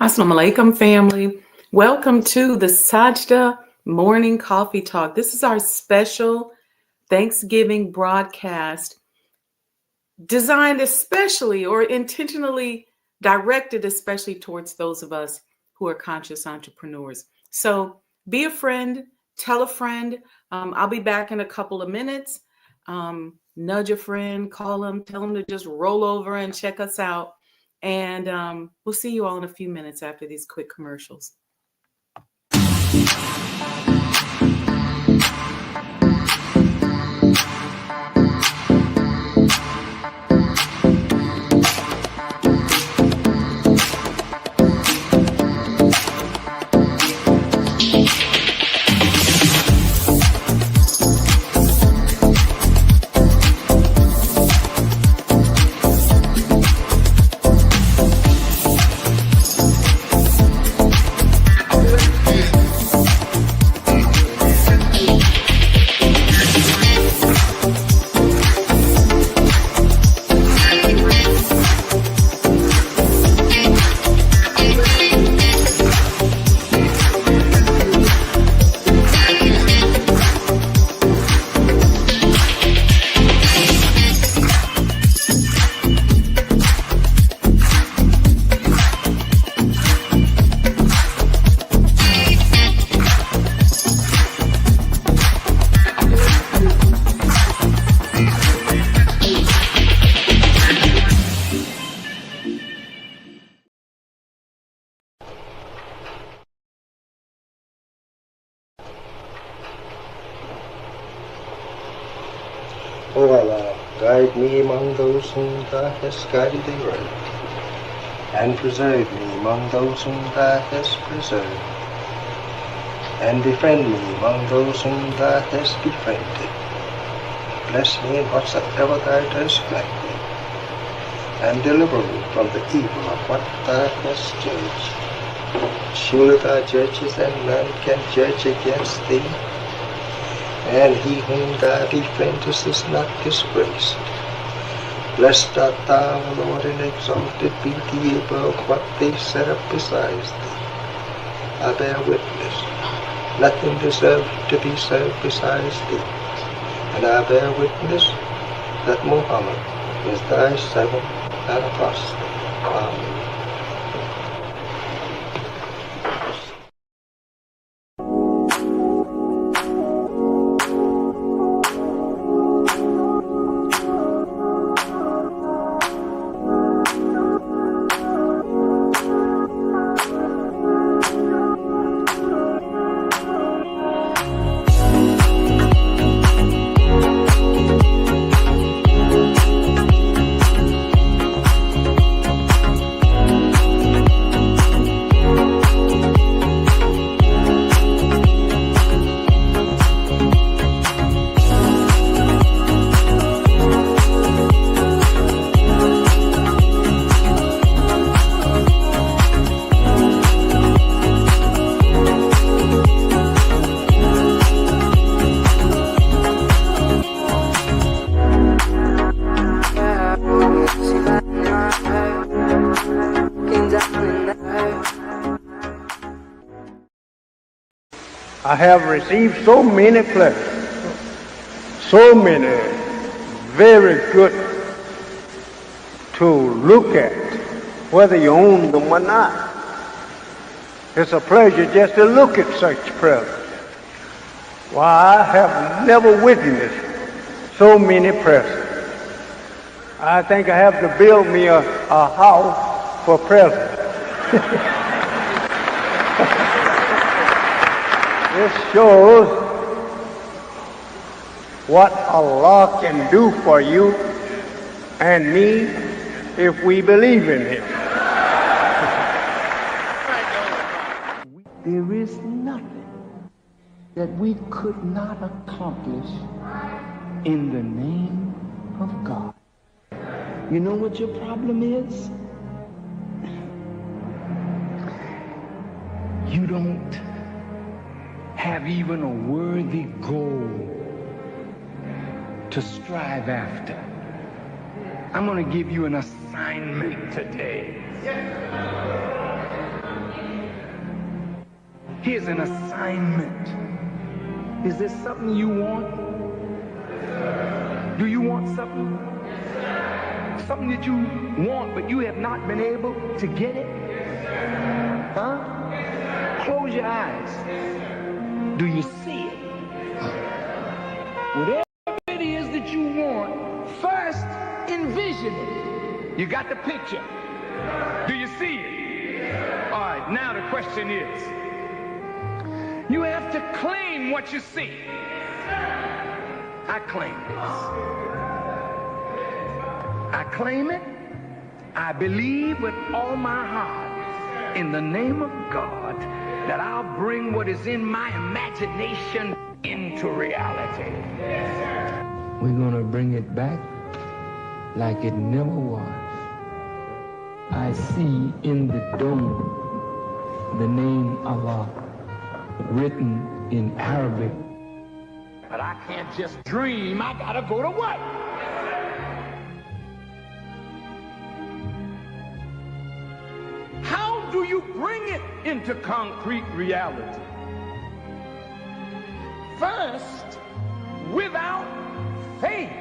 Assalamu alaikum, family. Welcome to the Sajdah Morning Coffee Talk. This is our special Thanksgiving broadcast designed especially or intentionally directed especially towards those of us who are conscious entrepreneurs. So be a friend, tell a friend. I'll be back in a couple of minutes. Nudge a friend, call them, tell them to just roll over and check us out. And we'll see you all in a few minutes after these quick commercials. O Allah, guide me among those whom Thou hast guided aright, and preserve me among those whom Thou hast preserved, and befriend me among those whom Thou hast befriended. Bless me in whatsoever Thou dost grant me, and deliver me from the evil of what Thou hast judged. Surely Thou judgest, and none can judge against Thee. And he whom Thou befriendest is not disgraced. Blessed art Thou, O Lord, and exalted be Thee above what they set up besides Thee. I bear witness, nothing deserves to be served besides Thee. And I bear witness that Muhammad is Thy servant and apostle. Amen. I have received so many pleasures, so many very good to look at, whether you own them or not. It's a pleasure just to look at such presents. Why, I have never witnessed so many presents. I think I have to build me a house for presents. This shows what Allah can do for you and me if we believe in Him. There is nothing that we could not accomplish in the name of God. You know what your problem is? You don't have even a worthy goal to strive after. I'm going to give you an assignment today. Here's an assignment. Is there something you want? Do you want something? Something that you want, but you have not been able to get it? Huh? Close your eyes. Do you see it? Whatever it is that you want, first envision it. You got the picture. Do you see it? All right, now the question is, you have to claim what you see. I claim this. I claim it. I believe with all my heart in the name of God that I'll bring what is in my imagination into reality. We're going to bring it back like it never was. I see in the dome the name Allah written in Arabic. But I can't just dream. I got to go to work. How do you bring it into concrete reality? First, without faith,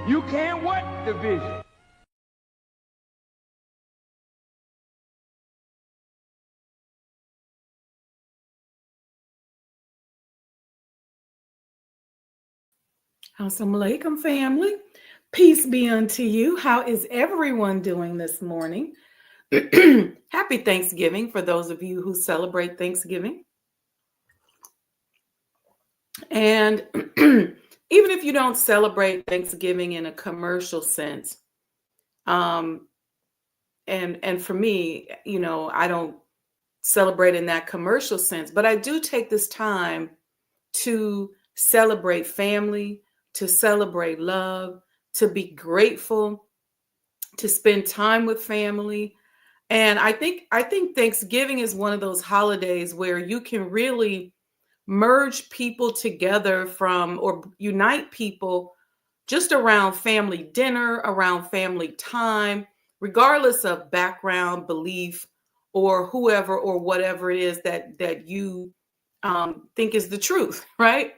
you can't work the vision. Assalamu alaikum, family. Peace be unto you. How is everyone doing this morning? Happy Thanksgiving for those of you who celebrate Thanksgiving. And even if you don't celebrate Thanksgiving in a commercial sense, and for me, you know, I don't celebrate in that commercial sense, but I do take this time to celebrate family, to celebrate love, to be grateful, to spend time with family. And I think Thanksgiving is one of those holidays where you can really merge people together or unite people just around family dinner, around family time, regardless of background, belief, or whoever or whatever it is that you think is the truth, right?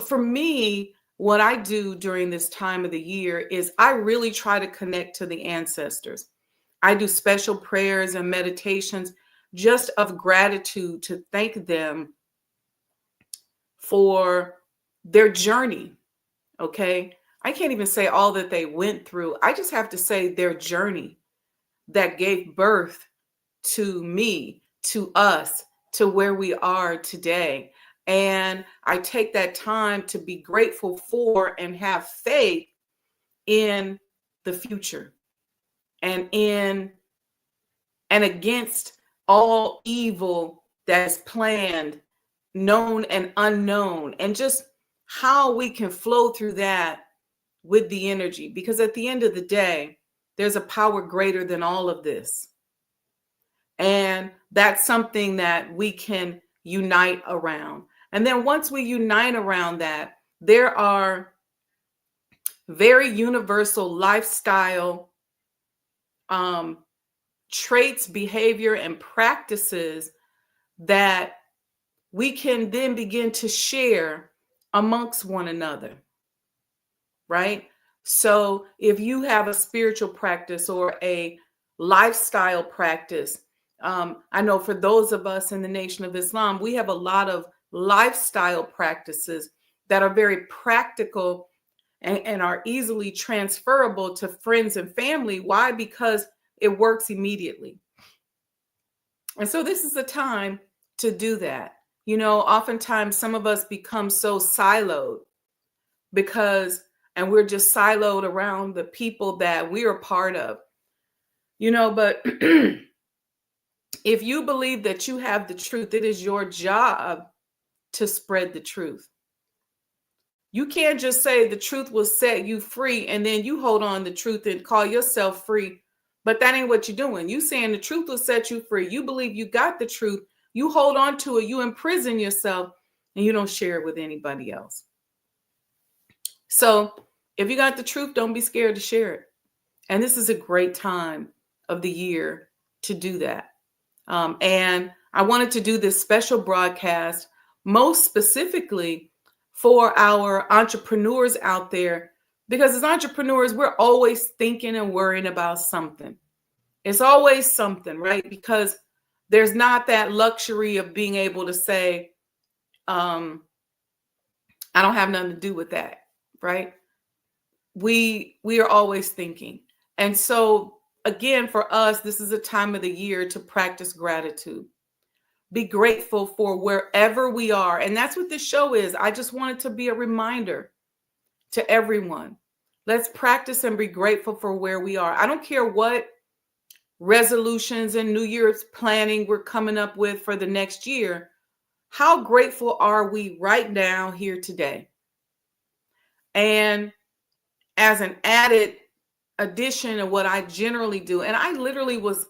For me, what I do during this time of the year is I really try to connect to the ancestors. I do special prayers and meditations just of gratitude to thank them for their journey. Okay. I can't even say all that they went through. I just have to say their journey that gave birth to me, to us, to where we are today. And I take that time to be grateful for and have faith in the future and against all evil that's planned, known and unknown, and just how we can flow through that with the energy. Because at the end of the day, there's a power greater than all of this. And that's something that we can unite around. And then once we unite around that, there are very universal lifestyle traits, behavior, and practices that we can then begin to share amongst one another, right? So if you have a spiritual practice or a lifestyle practice, I know for those of us in the Nation of Islam, we have a lot of lifestyle practices that are very practical and are easily transferable to friends and family. Why? Because it works immediately. And so this is the time to do that. You know, oftentimes some of us become so siloed and we're just siloed around the people that we are part of, you know, but if you believe that you have the truth, it is your job to spread the truth. You can't just say the truth will set you free and then you hold on to the truth and call yourself free. But that ain't what you're doing. You saying the truth will set you free. You believe you got the truth. You hold on to it. You imprison yourself and you don't share it with anybody else. So if you got the truth, don't be scared to share it. And this is a great time of the year to do that. And I wanted to do this special broadcast, most specifically for our entrepreneurs out there, because as entrepreneurs, we're always thinking and worrying about something. It's always something, right? Because there's not that luxury of being able to say, I don't have nothing to do with that, right? We are always thinking. And so again, for us, this is a time of the year to practice gratitude. Be grateful for wherever we are. And that's what this show is. I just want it to be a reminder to everyone. Let's practice and be grateful for where we are. I don't care what resolutions and New Year's planning we're coming up with for the next year. How grateful are we right now here today? And as an added addition of what I generally do, and I literally was,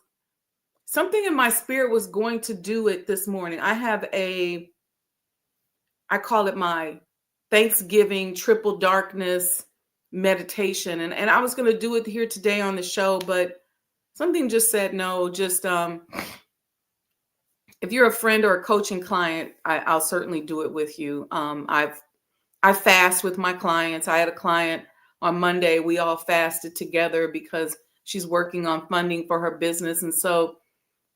something in my spirit was going to do it this morning. I call it my Thanksgiving triple darkness meditation. And I was going to do it here today on the show, but something just said no. Just if you're a friend or a coaching client, I'll certainly do it with you. I fast with my clients. I had a client on Monday. We all fasted together because she's working on funding for her business. And so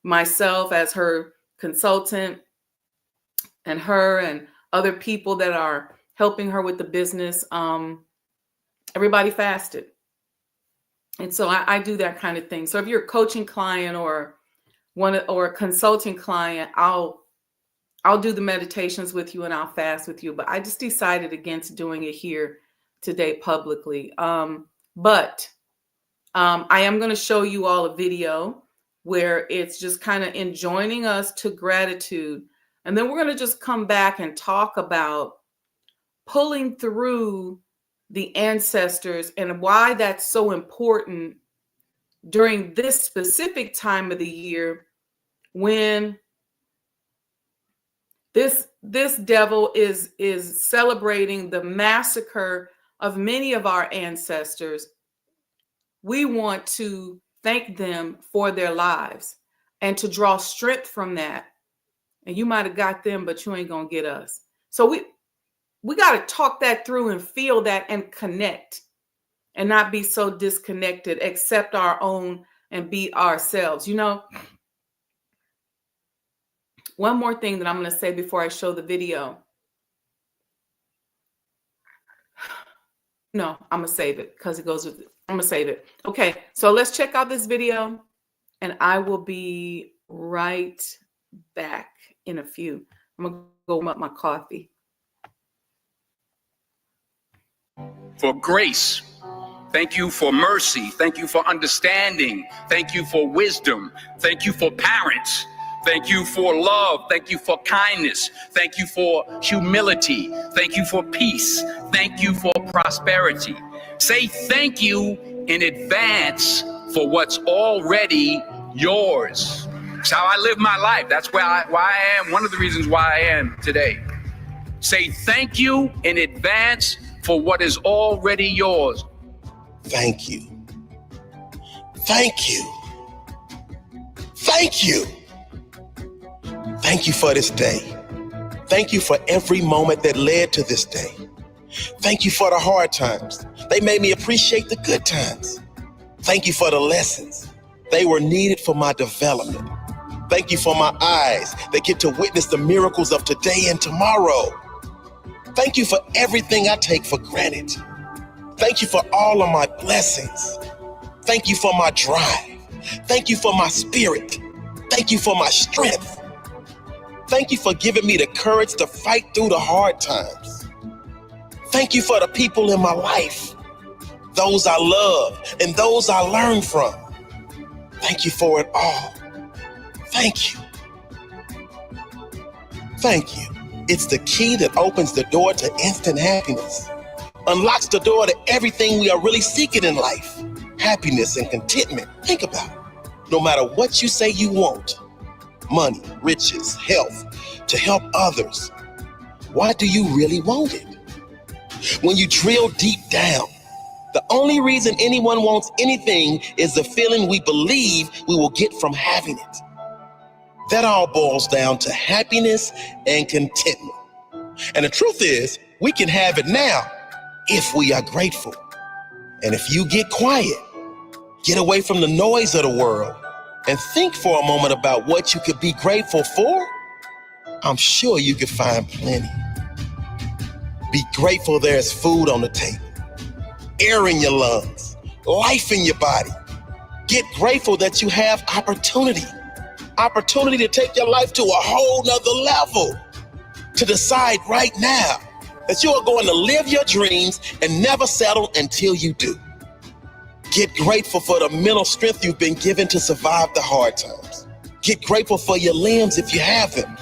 myself as her consultant and her and other people that are helping her with the business, everybody fasted. And so I do that kind of thing. So if you're a coaching client or a consulting client, I'll do the meditations with you and I'll fast with you. But I just decided against doing it here today publicly. But I am going to show you all a video where it's just kind of enjoining us to gratitude. And then we're going to just come back and talk about pulling through the ancestors and why that's so important during this specific time of the year when this devil is celebrating the massacre of many of our ancestors. We want to thank them for their lives and to draw strength from that. And you might have got them, but you ain't gonna get us. So we got to talk that through and feel that and connect and not be so disconnected, accept our own and be ourselves. You know, one more thing that I'm going to say before I show the video. No, I'm going to save it because it goes with it. I'm going to save it. Okay, so let's check out this video and I will be right back in a few. I'm going to go warm up my coffee. For grace. Thank you for mercy. Thank you for understanding. Thank you for wisdom. Thank you for parents. Thank you for love. Thank you for kindness. Thank you for humility. Thank you for peace. Thank you for prosperity. Say thank you in advance for what's already yours. It's how I live my life. That's why I am. One of the reasons why I am today. Say thank you in advance for what is already yours. Thank you. Thank you. Thank you. Thank you for this day. Thank you for every moment that led to this day. Thank you for the hard times. They made me appreciate the good times. Thank you for the lessons. They were needed for my development. Thank you for my eyes that get to witness the miracles of today and tomorrow. Thank you for everything I take for granted. Thank you for all of my blessings. Thank you for my drive. Thank you for my spirit. Thank you for my strength. Thank you for giving me the courage to fight through the hard times. Thank you for the people in my life, those I love and those I learn from. Thank you for it all. Thank you. Thank you. It's the key that opens the door to instant happiness, unlocks the door to everything we are really seeking in life, happiness and contentment. Think about it. No matter what you say you want, money, riches, health, to help others, why do you really want it? When you drill deep down, the only reason anyone wants anything is the feeling we believe we will get from having it. That all boils down to happiness and contentment. And the truth is, we can have it now if we are grateful. And if you get quiet, get away from the noise of the world, and think for a moment about what you could be grateful for, I'm sure you could find plenty. Be grateful there's food on the table, air in your lungs, life in your body. Get grateful that you have opportunity to take your life to a whole nother level, to decide right now that you are going to live your dreams and never settle until you do. Get grateful for the mental strength you've been given to survive the hard times. Get grateful for your limbs if you have them.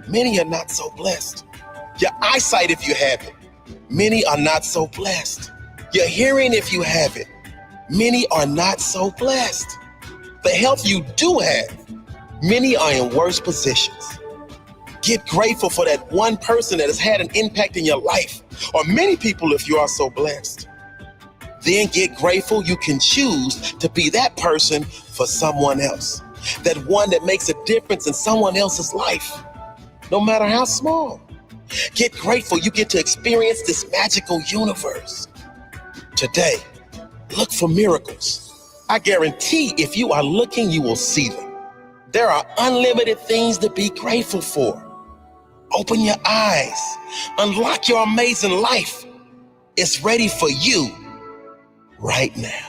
Many are not so blessed. Your eyesight if you have it. Many are not so blessed. Your hearing if you have it. Many are not so blessed. The health you do have, many are in worse positions. Get grateful for that one person that has had an impact in your life, or many people if you are so blessed. Then get grateful you can choose to be that person for someone else. That one that makes a difference in someone else's life, no matter how small. Get grateful you get to experience this magical universe. Today, look for miracles. I guarantee if you are looking, you will see them. There are unlimited things to be grateful for. Open your eyes. Unlock your amazing life. It's ready for you right now.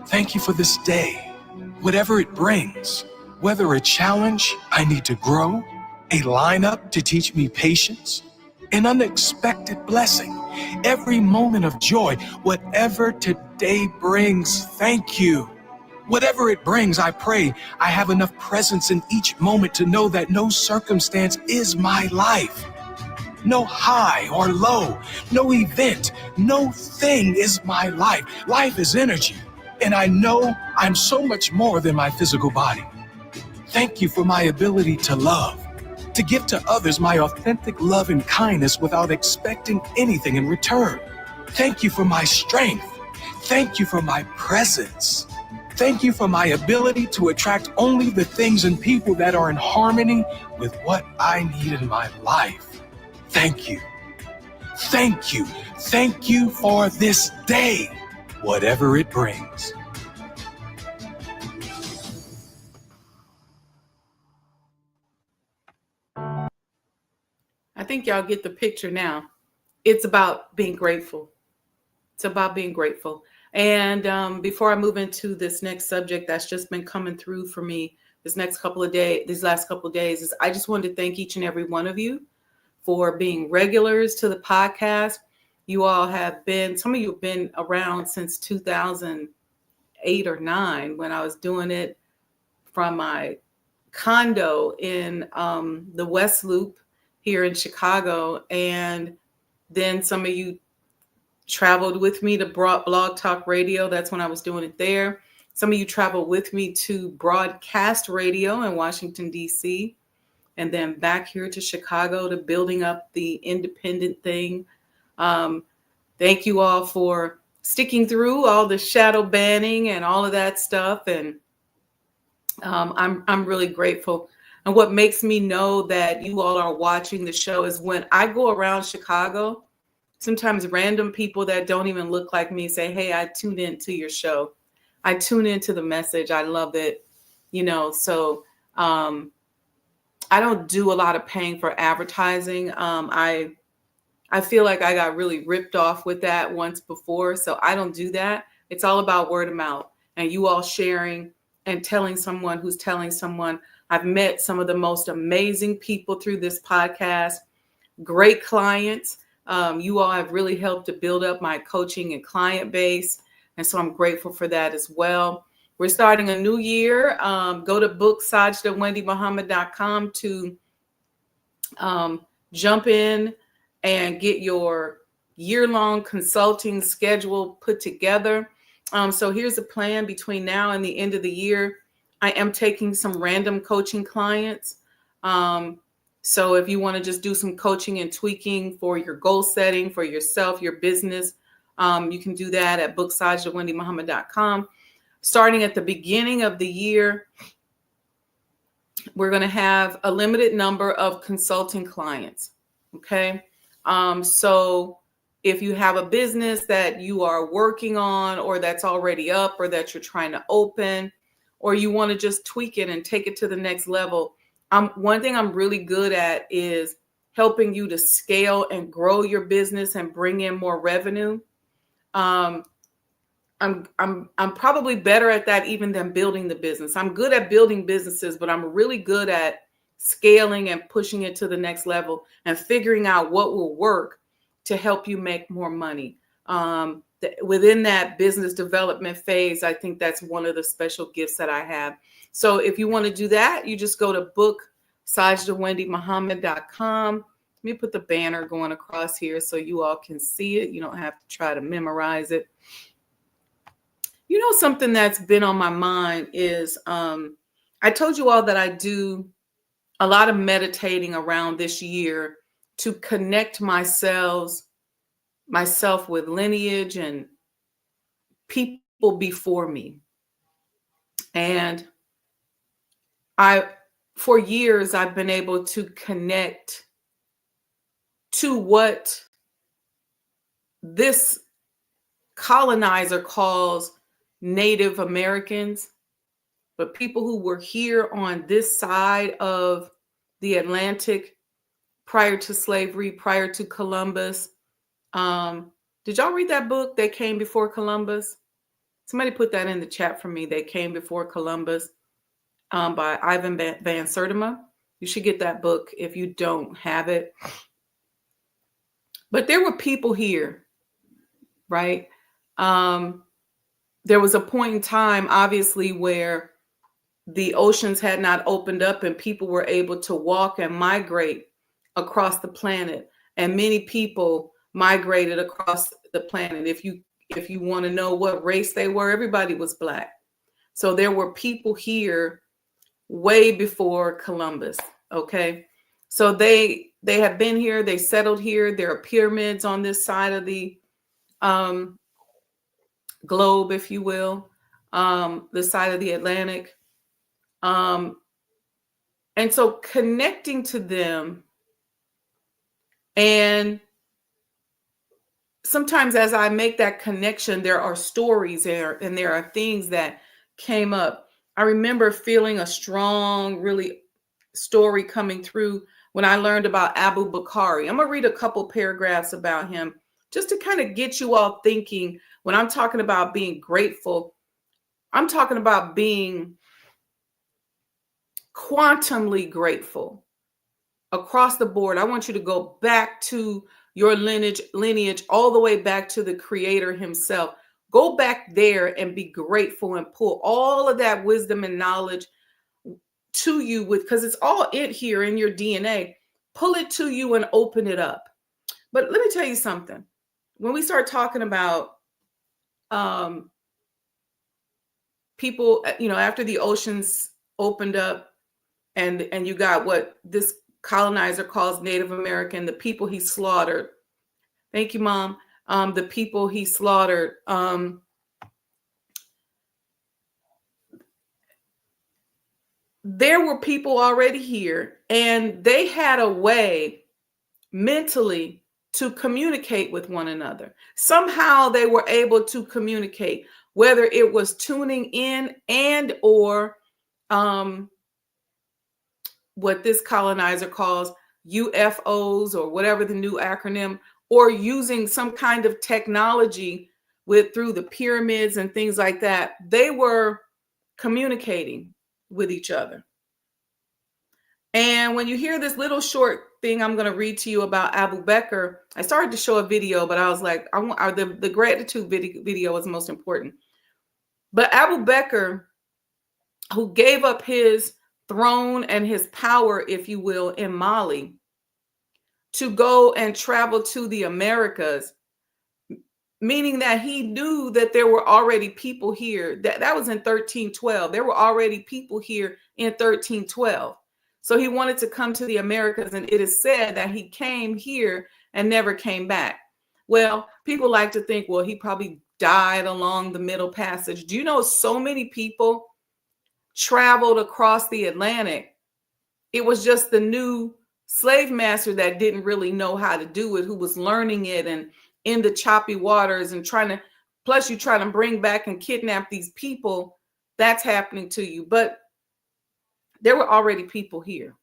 Thank you for this day, whatever it brings, whether a challenge I need to grow, a lineup to teach me patience, an unexpected blessing, every moment of joy, whatever today brings, thank you. Whatever it brings, I pray I have enough presence in each moment to know that no circumstance is my life. No high or low, no event, no thing is my life. Life is energy, and I know I'm so much more than my physical body. Thank you for my ability to love, to give to others my authentic love and kindness without expecting anything in return. Thank you for my strength. Thank you for my presence. Thank you for my ability to attract only the things and people that are in harmony with what I need in my life. Thank you. Thank you. Thank you for this day, whatever it brings. I think y'all get the picture now. It's about being grateful. It's about being grateful. And before I move into this next subject that's just been coming through for me these last couple of days, is I just wanted to thank each and every one of you for being regulars to the podcast. You all have been, some of you have been around since 2008 or 9 when I was doing it from my condo in the West Loop here in Chicago. And then some of you traveled with me to Blog Talk Radio. That's when I was doing it there. Some of you traveled with me to Broadcast Radio in Washington, D.C., and then back here to Chicago to building up the independent thing. Thank you all for sticking through all the shadow banning and all of that stuff. And I'm really grateful. And what makes me know that you all are watching the show is when I go around Chicago, sometimes random people that don't even look like me say, hey, I tuned into your show. I tune into the message. I love it. So I don't do a lot of paying for advertising. I feel like I got really ripped off with that once before. So I don't do that. It's all about word of mouth and you all sharing and telling someone who's telling someone. I've met some of the most amazing people through this podcast, great clients. You all have really helped to build up my coaching and client base. And so I'm grateful for that as well. We're starting a new year. Go to book.sajdahwendymuhammad.com to jump in and get your year-long consulting schedule put together. So here's the plan between now and the end of the year. I am taking some random coaching clients. So if you want to just do some coaching and tweaking for your goal setting, for yourself, your business, you can do that at book.sajdahwendymuhammad.com. starting at the beginning of the year, we're going to have a limited number of consulting clients. Okay. So if you have a business that you are working on, or that's already up, or that you're trying to open, or you want to just tweak it and take it to the next level, one thing I'm really good at is helping you to scale and grow your business and bring in more revenue. I'm probably better at that even than building the business. I'm good at building businesses, but I'm really good at scaling and pushing it to the next level and figuring out what will work to help you make more money. Within that business development phase, I think that's one of the special gifts that I have. So if you want to do that, you just go to book.SajdahWendyMuhammad.com. Let me put the banner going across here so you all can see it. You don't have to try to memorize it. You know, something that's been on my mind is I told you all that I do a lot of meditating around this year to connect myself with lineage and people before me. And for years, I've been able to connect to what this colonizer calls Native Americans, but people who were here on this side of the Atlantic prior to slavery, prior to Columbus. Did y'all read that book, They Came Before Columbus? Somebody put that in the chat for me. They Came Before Columbus, by Ivan Van Sertima. You should get that book if you don't have it. But there were people here, right? There was a point in time, obviously, where the oceans had not opened up and people were able to walk and migrate across the planet. And many people migrated across the planet. If you want to know what race they were, everybody was Black. So there were people here way before Columbus. Okay. So they have been here, they settled here. There are pyramids on this side of the globe, if you will, the side of the Atlantic. And so connecting to them, and sometimes as I make that connection, there are stories there and there are things that came up. I remember feeling a strong, really story coming through when I learned about Abu Bakari. I'm going to read a couple paragraphs about him just to kind of get you all thinking. When I'm talking about being grateful, I'm talking about being quantumly grateful across the board. I want you to go back to your lineage all the way back to the Creator himself. Go back there and be grateful and pull all of that wisdom and knowledge to you, because it's all here in your DNA. Pull it to you and open it up. But let me tell you something. When we start talking about people, after the oceans opened up, and you got what this colonizer calls Native American, the people he slaughtered. Thank you, Mom. The people he slaughtered. There were people already here, and they had a way mentally to communicate with one another. Somehow they were able to communicate, whether it was tuning in and or what this colonizer calls UFOs, or whatever the new acronym, or using some kind of technology through the pyramids and things like that. They were communicating with each other. And when you hear this little short thing I'm going to read to you about Abu Bakr, I started to show a video, but I was like, the gratitude video was most important. But Abu Bakr, who gave up his throne and his power, if you will, in Mali to go and travel to the Americas, meaning that he knew that there were already people here. That was in 1312. There were already people here in 1312. So he wanted to come to the Americas, and it is said that he came here and never came back. Well, people like to think, well, he probably died along the Middle Passage. Do you know so many people traveled across the Atlantic? It was just the new slave master that didn't really know how to do it, who was learning it and in the choppy waters and trying to, plus you try to bring back and kidnap these people. That's happening to you. But there were already people here.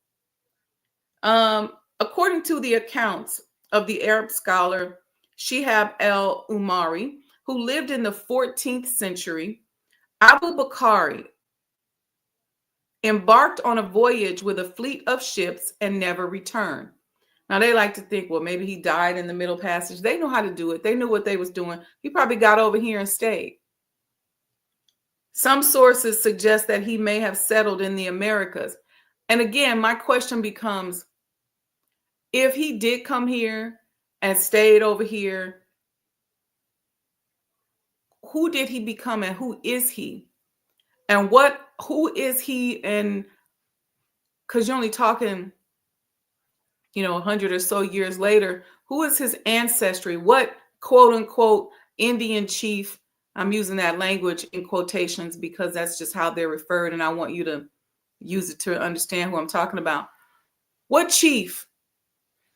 According to the accounts of the Arab scholar Shihab al-Umari, who lived in the 14th century, Abu Bakr embarked on a voyage with a fleet of ships and never returned. Now they like to think, well, maybe he died in the Middle Passage. They know how to do it. They knew what they was doing. He probably got over here and stayed. Some sources suggest that he may have settled in the Americas. And again, my question becomes, if he did come here and stayed over here, who did he become and who is he? And who is he? And because you're only talking, 100 or so years later, who is his ancestry? What quote unquote Indian chief, I'm using that language in quotations because that's just how they're referred, and I want you to use it to understand who I'm talking about. What chief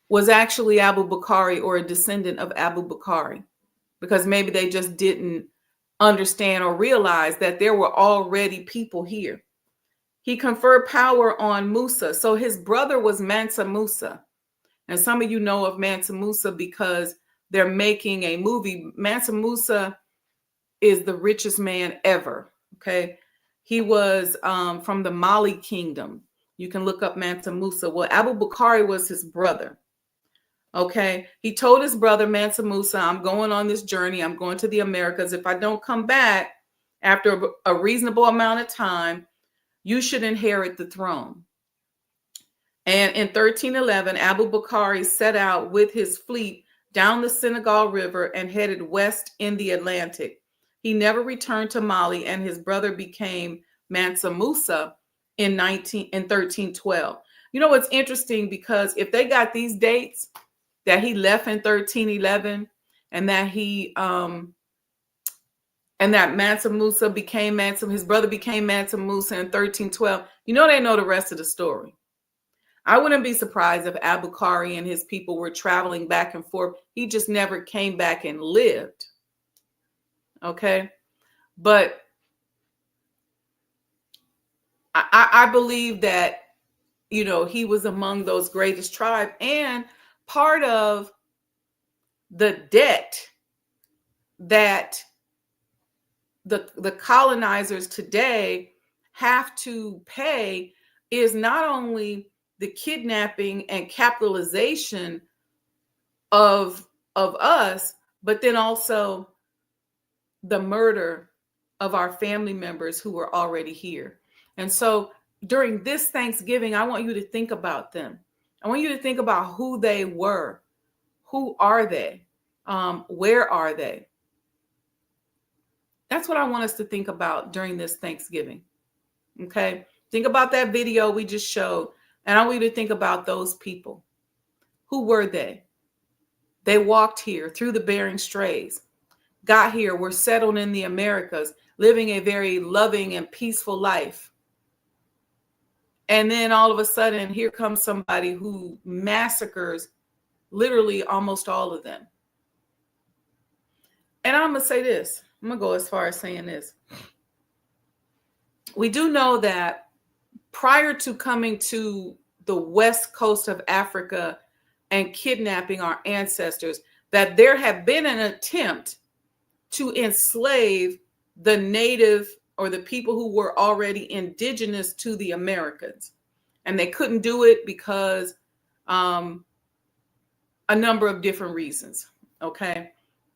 was actually Abu Bakr or a descendant of Abu Bakr? Because maybe they just didn't understand or realize that there were already people here. He conferred power on Musa. So his brother was Mansa Musa. And some of you know of Mansa Musa because they're making a movie. Mansa Musa is the richest man ever. Okay. He was from the Mali kingdom. You can look up Mansa Musa. Well, Abu Bakr was his brother. Okay. He told his brother Mansa Musa, I'm going on this journey. I'm going to the Americas. If I don't come back after a reasonable amount of time, you should inherit the throne. And in 1311, Abu Bakr set out with his fleet down the Senegal River and headed west in the Atlantic. He never returned to Mali, and his brother became Mansa Musa in 1312. You know what's interesting, because if they got these dates that he left in 1311 and that that Mansa Musa became his brother became Mansa Musa in 1312, they know the rest of the story. I wouldn't be surprised if Abu Bakr and his people were traveling back and forth. He just never came back and lived. Okay. But I believe that, he was among those greatest tribes, and part of the debt that the colonizers today have to pay is not only the kidnapping and capitalization of us, but then also the murder of our family members who were already here. And so during this Thanksgiving, I want you to think about them. I want you to think about who they were. Who are they? Where are they? That's what I want us to think about during this Thanksgiving. Okay. Think about that video we just showed. And I want you to think about those people. Who were they? They walked here through the Bering Straits, got here, were settled in the Americas, living a very loving and peaceful life. And then all of a sudden, here comes somebody who massacres literally almost all of them. And I'm going to say this. I'm going to go as far as saying this. We do know that prior to coming to the west coast of Africa and kidnapping our ancestors, that there had been an attempt to enslave the native or the people who were already indigenous to the Americans. And they couldn't do it because a number of different reasons. Okay.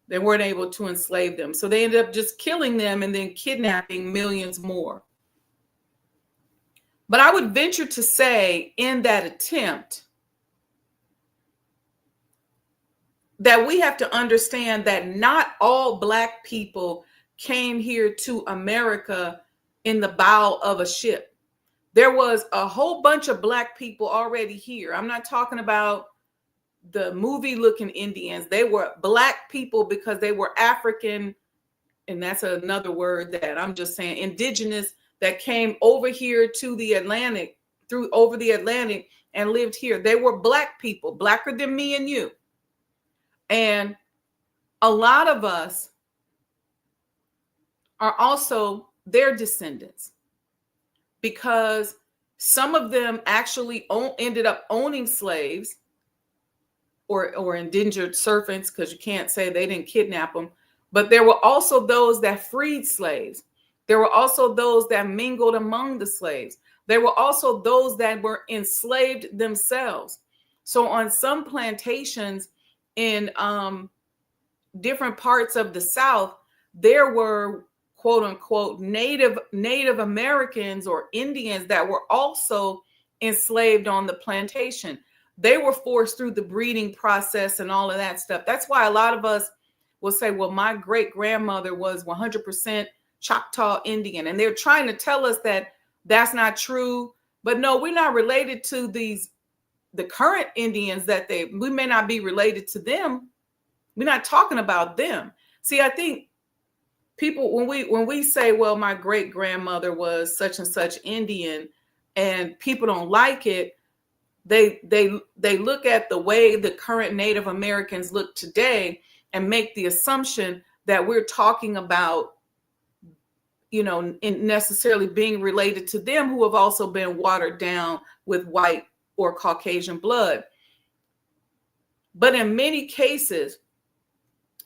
They weren't able to enslave them. So they ended up just killing them and then kidnapping millions more. But I would venture to say in that attempt that we have to understand that not all Black people came here to America in the bow of a ship. There was a whole bunch of Black people already here. I'm not talking about the movie looking Indians. They were black people because they were African, and that's another word that I'm just saying, indigenous, that came over here to the Atlantic, over the Atlantic and lived here. They were black people, blacker than me and you. And a lot of us are also their descendants, because some of them actually ended up owning slaves or indentured servants, because you can't say they didn't kidnap them. But there were also those that freed slaves. There were also those that mingled among the slaves. There were also those that were enslaved themselves. So on some plantations in different parts of the South, there were quote unquote Native Americans or Indians that were also enslaved on the plantation. They were forced through the breeding process and all of that stuff. That's why a lot of us will say, well, my great grandmother was 100% Choctaw Indian. And they're trying to tell us that that's not true. But no, we're not related to the current Indians we may not be related to them. We're not talking about them. See, I think people, when we say, well, my great grandmother was such and such Indian, and people don't like it, they look at the way the current Native Americans look today and make the assumption that we're talking about, in necessarily being related to them, who have also been watered down with white or Caucasian blood. But in many cases,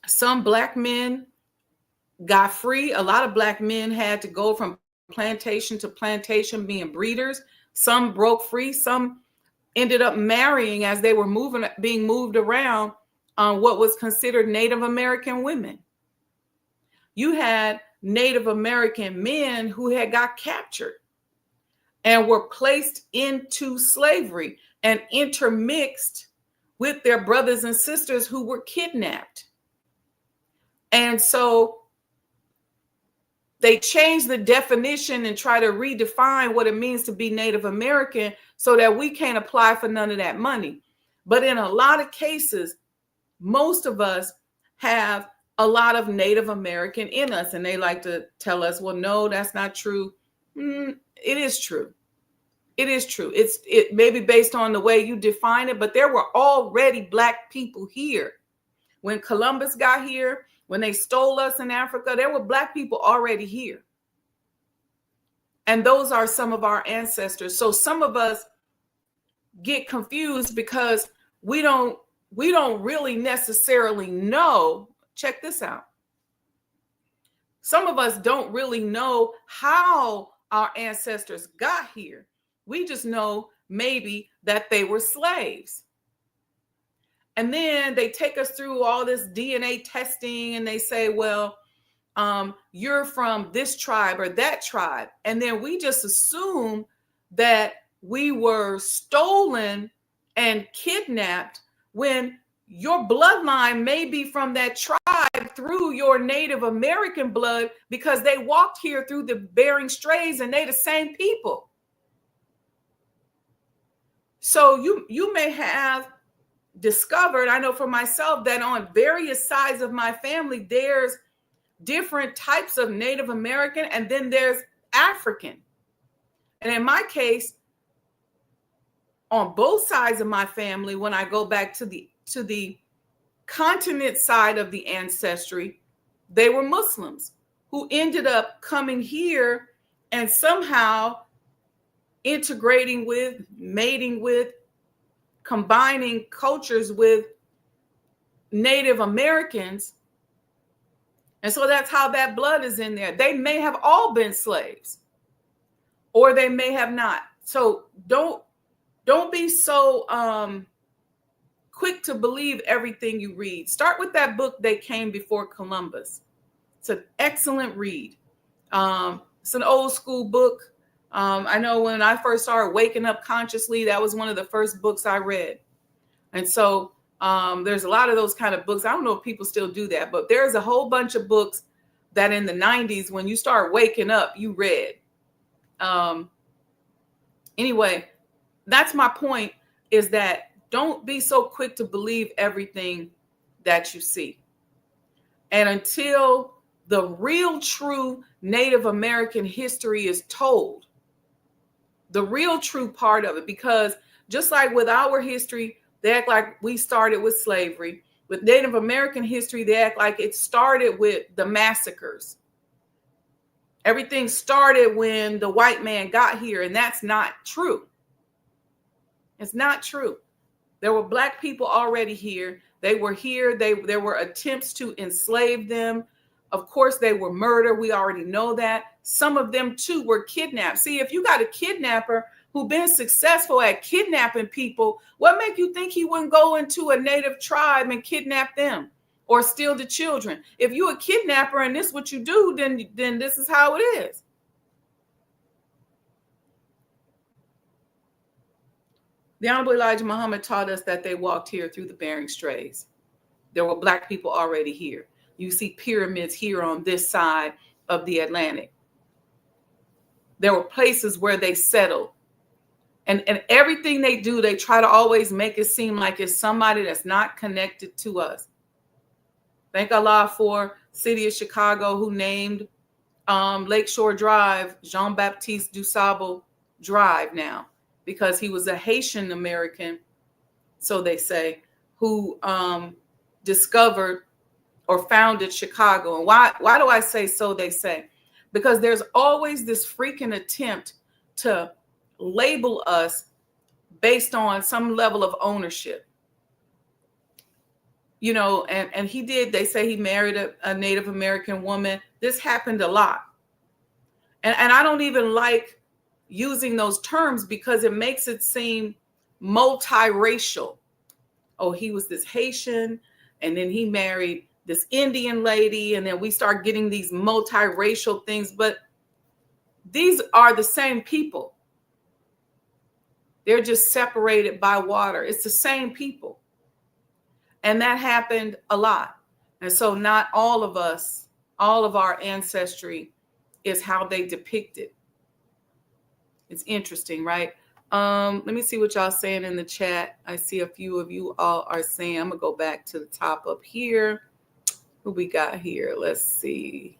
some black men got free. A lot of black men had to go from plantation to plantation being breeders. Some broke free. Some ended up marrying as they were being moved around on what was considered Native American women. You had Native American men who had got captured and were placed into slavery and intermixed with their brothers and sisters who were kidnapped. And so they changed the definition and try to redefine what it means to be Native American so that we can't apply for none of that money. But in a lot of cases, most of us have a lot of Native American in us, and they like to tell us, well, no, that's not true. It is true. It is true. It may be based on the way you define it, but there were already black people here. When Columbus got here, when they stole us in Africa, there were black people already here. And those are some of our ancestors. So some of us get confused because we don't really necessarily know. Check this out. Some of us don't really know how our ancestors got here. We just know maybe that they were slaves. And then they take us through all this DNA testing and they say, well, you're from this tribe or that tribe. And then we just assume that we were stolen and kidnapped when your bloodline may be from that tribe through your Native American blood, because they walked here through the Bering Straits and they the same people. So you may have discovered, I know for myself, that on various sides of my family, there's different types of Native American, and then there's African. And in my case, on both sides of my family, when I go back to the continent side of the ancestry, they were Muslims who ended up coming here and somehow integrating with, mating with, combining cultures with Native Americans. And so that's how that blood is in there. They may have all been slaves, or they may have not. So don't be so quick to believe everything you read. Start with that book, They Came Before Columbus. It's an excellent read. It's an old school book. I know when I first started waking up consciously, that was one of the first books I read. And so there's a lot of those kind of books. I don't know if people still do that, but there's a whole bunch of books that in the 90s, when you start waking up, you read. Anyway, that's my point, is that don't be so quick to believe everything that you see. And until the real true Native American history is told, the real true part of it, because just like with our history, they act like we started with slavery. With Native American history, they act like it started with the massacres. Everything started when the white man got here, and that's not true. It's not true. There were Black people already here. They were here. There were attempts to enslave them. Of course, they were murdered. We already know that. Some of them, too, were kidnapped. See, if you got a kidnapper who's been successful at kidnapping people, what make you think he wouldn't go into a native tribe and kidnap them or steal the children? If you're a kidnapper and this is what you do, then this is how it is. The Honorable Elijah Muhammad taught us that they walked here through the Bering Straits. There were Black people already here. You see pyramids here on this side of the Atlantic. There were places where they settled. And everything they do, they try to always make it seem like it's somebody that's not connected to us. Thank Allah for City of Chicago, who named Lakeshore Drive Jean-Baptiste Dusable Drive now, because he was a Haitian American, so they say, who discovered or founded Chicago. And why do I say so they say? Because there's always this freaking attempt to label us based on some level of ownership. You know, and he did, they say he married a Native American woman. This happened a lot. And I don't even like using those terms because it makes it seem multiracial. Oh, he was this Haitian, and then he married this Indian lady, and then we start getting these multiracial things, but these are the same people. They're just separated by water. It's the same people. And that happened a lot. And so not all of us, all of our ancestry is how they depict it. It's interesting, right? Let me see what y'all saying in the chat. I see a few of you all are saying, I'm gonna go back to the top up here. Who we got here? Let's see.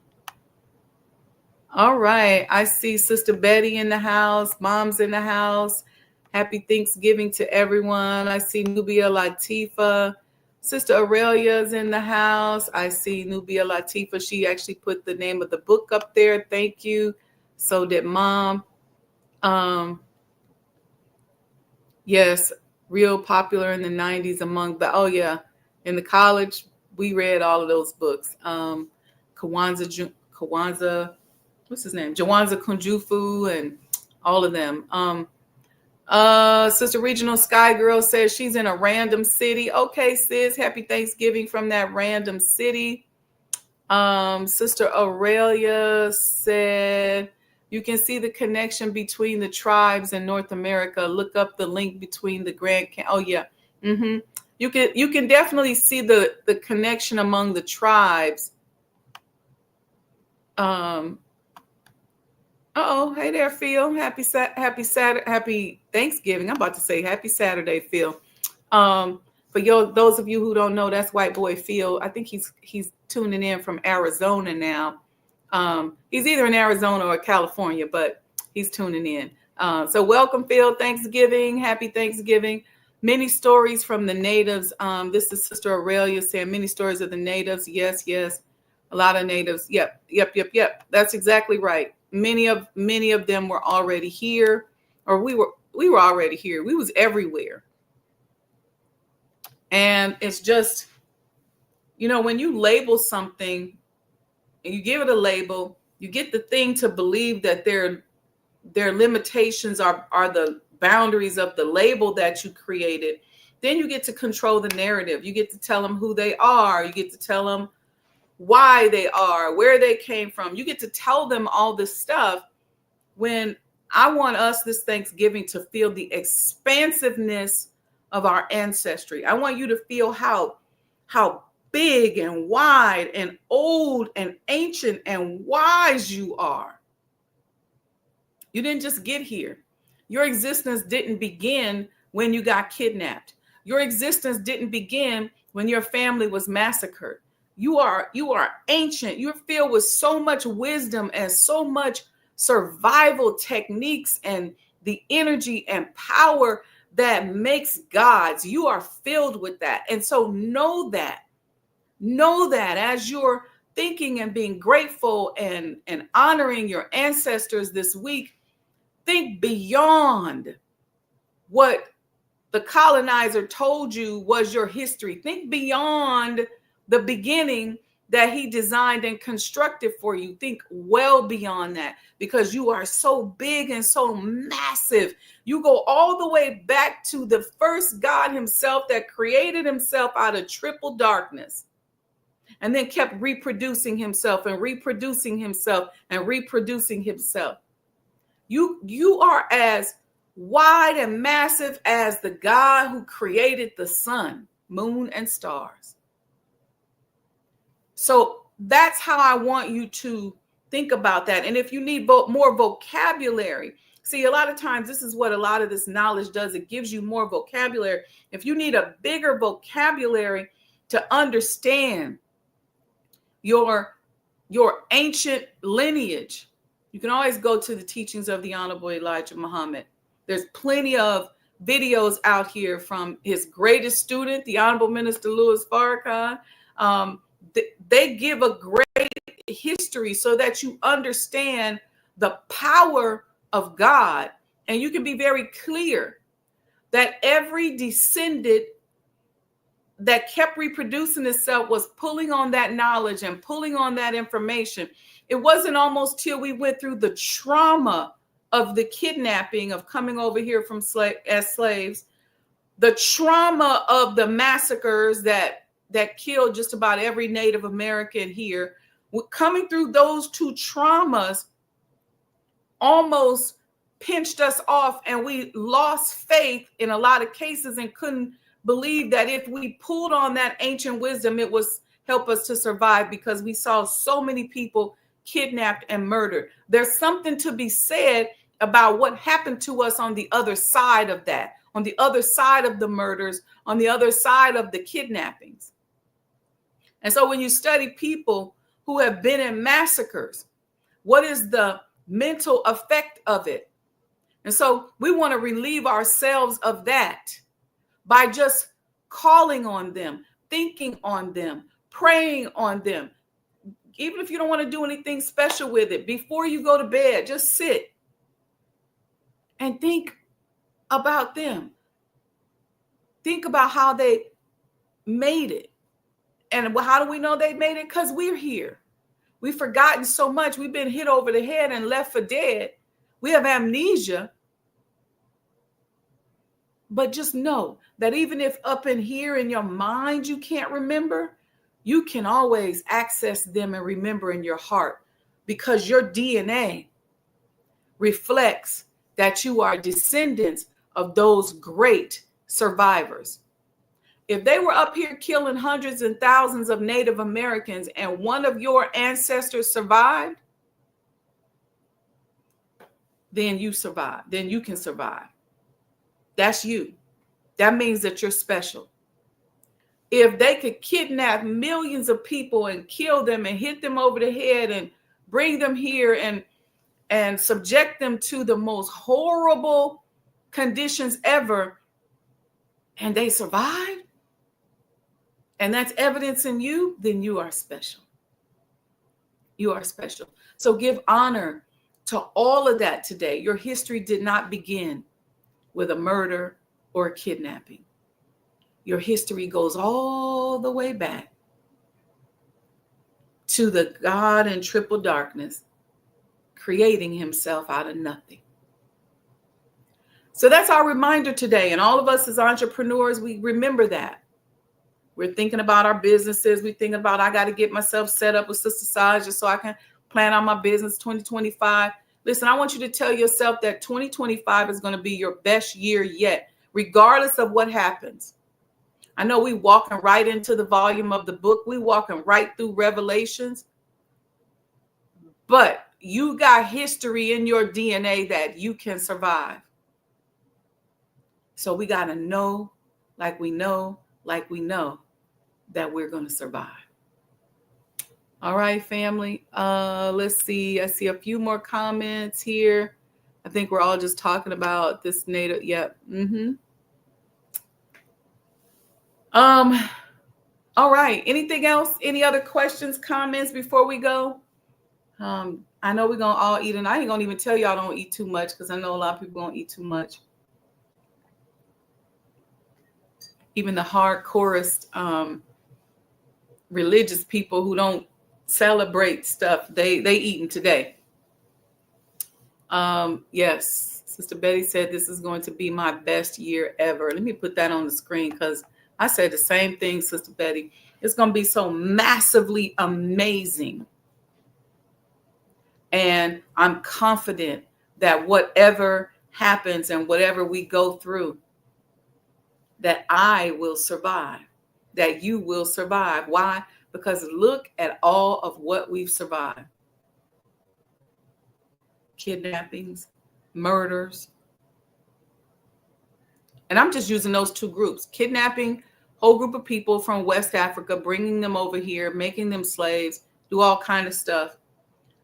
All right. I see Sister Betty in the house. Mom's in the house. Happy Thanksgiving to everyone. I see Nubia Latifa. Sister Aurelia's in the house. I see Nubia Latifa. She actually put the name of the book up there. Thank you. So did Mom. Yes, real popular in the 90s among the, oh yeah, in the college, we read all of those books. Kawanza, what's his name? Jawanza Kunjufu and all of them. Sister Regional Sky Girl says she's in a random city. Okay, sis, happy Thanksgiving from that random city. Sister Aurelia said, you can see the connection between the tribes in North America. Look up the link between the Grand Canyon. Oh yeah. Mm-hmm. You can definitely see the connection among the tribes. Oh, hey there, Phil. Happy Thanksgiving. I'm about to say happy Saturday, Phil. For those of you who don't know, that's white boy Phil. I think he's tuning in from Arizona now. He's either in Arizona or California, but he's tuning in. So welcome, Phil. Thanksgiving. Happy Thanksgiving. Many stories from the natives. This is Sister Aurelia saying many stories of the natives. Yes. A lot of natives. Yep. That's exactly right. Many of them were already here, or we were already here. We was everywhere. And it's just, when you label something and you give it a label, you get the thing to believe that their limitations are the boundaries of the label that you created. Then you get to control the narrative. You get to tell them who they are. You get to tell them why they are, where they came from. You get to tell them all this stuff, when I want us this Thanksgiving to feel the expansiveness of our ancestry. I want you to feel how big and wide and old and ancient and wise you are. You didn't just get here. Your existence didn't begin when you got kidnapped. Your existence didn't begin when your family was massacred. You are ancient. You're filled with so much wisdom and so much survival techniques and the energy and power that makes gods. You are filled with that. And so know that as you're thinking and being grateful and honoring your ancestors this week, think beyond what the colonizer told you was your history. Think beyond the beginning that he designed and constructed for you. Think well beyond that, because you are so big and so massive. You go all the way back to the first God himself that created himself out of triple darkness and then kept reproducing himself and reproducing himself and reproducing himself. You are as wide and massive as the God who created the sun, moon, and stars. So that's how I want you to think about that. And if you need more vocabulary, see, a lot of times this is what a lot of this knowledge does. It gives you more vocabulary. If you need a bigger vocabulary to understand your ancient lineage, you can always go to the teachings of the Honorable Elijah Muhammad. There's plenty of videos out here from his greatest student, the Honorable Minister Louis Farrakhan. They give a great history so that you understand the power of God. And you can be very clear that every descendant that kept reproducing itself was pulling on that knowledge and pulling on that information. It wasn't almost till we went through the trauma of the kidnapping, of coming over here from as slaves, the trauma of the massacres that killed just about every Native American here. Coming through those two traumas almost pinched us off, and we lost faith in a lot of cases and couldn't believe that if we pulled on that ancient wisdom, it was help us to survive, because we saw so many people kidnapped and murdered. There's something to be said about what happened to us on the other side of that, on the other side of the murders, on the other side of the kidnappings. And so when you study people who have been in massacres, what is the mental effect of it? And so we want to relieve ourselves of that by just calling on them, thinking on them, praying on them. Even if you don't want to do anything special with it, before you go to bed, just sit and think about them. Think about how they made it. And how do we know they made it? Because we're here. We've forgotten so much. We've been hit over the head and left for dead. We have amnesia. But just know that even if up in here in your mind you can't remember, you can always access them and remember in your heart, because your DNA reflects that you are descendants of those great survivors. If they were up here killing hundreds and thousands of Native Americans and one of your ancestors survived, then you survive. Then you can survive. That's you. That means that you're special. If they could kidnap millions of people and kill them and hit them over the head and bring them here and subject them to the most horrible conditions ever, and they survived, and that's evidence in you, then you are special. You are special. So give honor to all of that today. Your history did not begin with a murder or a kidnapping. Your history goes all the way back to the God in triple darkness creating himself out of nothing. So that's our reminder today. And all of us as entrepreneurs, we remember that. We're thinking about our businesses. We're thinking about, I got to get myself set up with Sister Sajdah so I can plan on my business 2025. Listen, I want you to tell yourself that 2025 is going to be your best year yet, regardless of what happens. I know we walking right into the volume of the book. We walking right through Revelations. But you got history in your DNA that you can survive. So we got to know like we know that we're going to survive. All right, family. Let's see. I see a few more comments here. I think we're all just talking about this native. Yep. All right. Anything else? Any other questions, comments before we go? I know we're gonna all eat, and I ain't gonna even tell y'all don't eat too much because I know a lot of people don't eat too much. Even the hardcorest religious people who don't celebrate stuff, they eating today. Yes, Sister Betty said this is going to be my best year ever. Let me put that on the screen because I said the same thing, Sister Betty. It's going to be so massively amazing. And I'm confident that whatever happens and whatever we go through, that I will survive, that you will survive. Why? Because look at all of what we've survived. Kidnappings, murders. And I'm just using those two groups. Kidnapping, whole group of people from West Africa, bringing them over here, making them slaves, do all kind of stuff.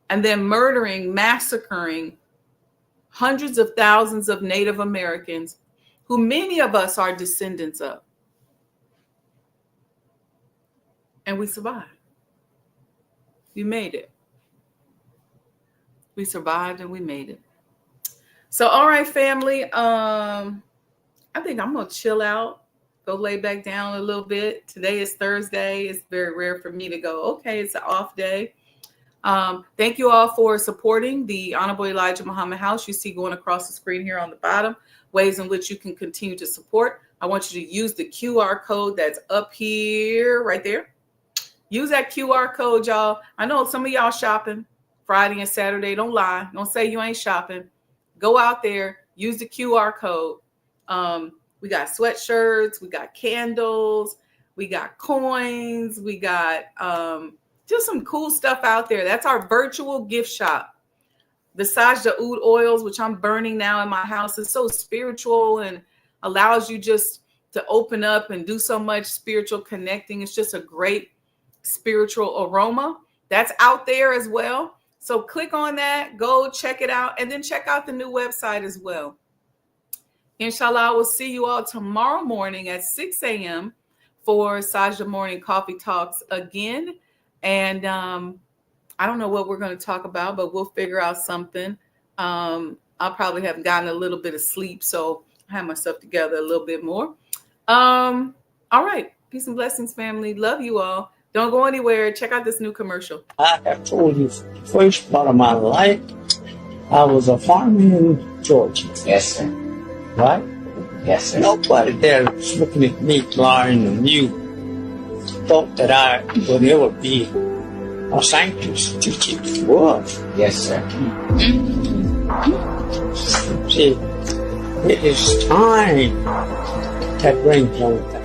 And then murdering, massacring hundreds of thousands of Native Americans who many of us are descendants of. And we survived. We made it. We survived and we made it. So, all right, family. I think I'm going to chill out, go lay back down a little bit. Today is Thursday. It's very rare for me to go, okay, it's an off day. Thank you all for supporting the Honorable Elijah Muhammad House. You see going across the screen here on the bottom, ways in which you can continue to support. I want you to use the QR code that's up here, right there. Use that QR code, y'all. I know some of y'all shopping Friday and Saturday. Don't lie. Don't say you ain't shopping. Go out there. Use the QR code. We got sweatshirts. We got candles. We got coins. We got just some cool stuff out there. That's our virtual gift shop. The Sajdah oud oils, which I'm burning now in my house, is so spiritual and allows you just to open up and do so much spiritual connecting. It's just a great spiritual aroma. That's out there as well. So click on that, go check it out, and then check out the new website as well. Inshallah, I will see you all tomorrow morning at 6 a.m. for Sajdah Morning Coffee Talks again. And I don't know what we're going to talk about, but we'll figure out something. I'll probably have gotten a little bit of sleep, so I have myself together a little bit more. All right. Peace and blessings, family. Love you all. Don't go anywhere. Check out this new commercial. I have told you the first part of my life, I was a farmer in Georgia. Yes, sir. Right? Yes, sir. Nobody there was looking at me blind and you thought that I would ever be a scientist teaching the world. Yes, sir. See, it is time that brings all that.